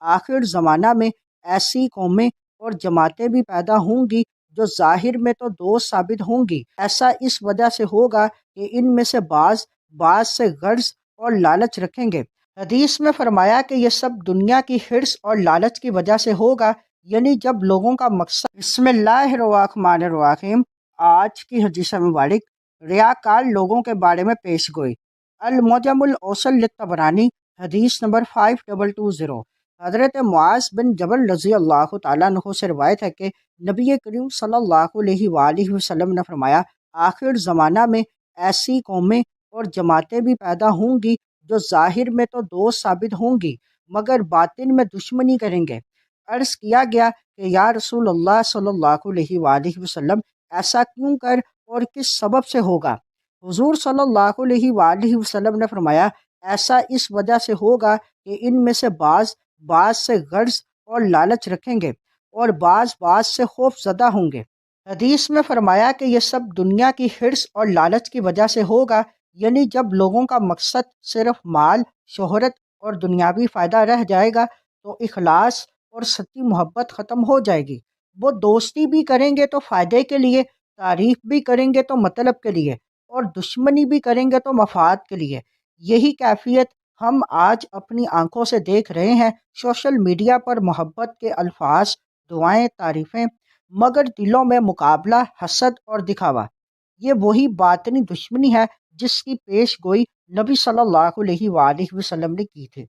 آخر زمانہ میں ایسی قومیں اور جماعتیں بھی پیدا ہوں گی جو ظاہر میں تو دوست ثابت ہوں گی۔ ایسا اس وجہ سے ہوگا کہ ان میں سے بعض سے غرض اور لالچ رکھیں گے۔ حدیث میں فرمایا کہ یہ سب دنیا کی حرص اور لالچ کی وجہ سے ہوگا، یعنی جب لوگوں کا مقصد بسم اللہ الرحمن الرحیم۔ آج کی حدیث مبارک ریاکار لوگوں کے بارے میں پیش گوئی۔ المعجم الاوسط للطبرانی، حدیث نمبر 5220۔ حضرت معاذ بن جبل رضی اللہ تعالیٰ عنہ سے روایت ہے کہ نبی کریم صلی اللہ علیہ وآلہ وسلم نے فرمایا، آخر زمانہ میں ایسی قومیں اور جماعتیں بھی پیدا ہوں گی جو ظاہر میں تو دوست ثابت ہوں گی مگر باطن میں دشمنی کریں گے۔ عرض کیا گیا کہ یا رسول اللہ صلی اللہ علیہ وآلہ وسلم، ایسا کیوں کر اور کس سبب سے ہوگا؟ حضور صلی اللہ علیہ وآلہ وسلم نے فرمایا، ایسا اس وجہ سے ہوگا کہ ان میں سے بعض سے غرض اور لالچ رکھیں گے اور بعض سے خوف زدہ ہوں گے۔ حدیث میں فرمایا کہ یہ سب دنیا کی حرص اور لالچ کی وجہ سے ہوگا، یعنی جب لوگوں کا مقصد صرف مال، شہرت اور دنیاوی فائدہ رہ جائے گا تو اخلاص اور سچی محبت ختم ہو جائے گی۔ وہ دوستی بھی کریں گے تو فائدے کے لیے، تعریف بھی کریں گے تو مطلب کے لیے، اور دشمنی بھی کریں گے تو مفاد کے لیے۔ یہی کیفیت ہم آج اپنی آنکھوں سے دیکھ رہے ہیں۔ سوشل میڈیا پر محبت کے الفاظ، دعائیں، تعریفیں، مگر دلوں میں مقابلہ، حسد اور دکھاوا۔ یہ وہی باطنی دشمنی ہے جس کی پیش گوئی نبی صلی اللہ علیہ وآلہ وسلم نے کی تھی۔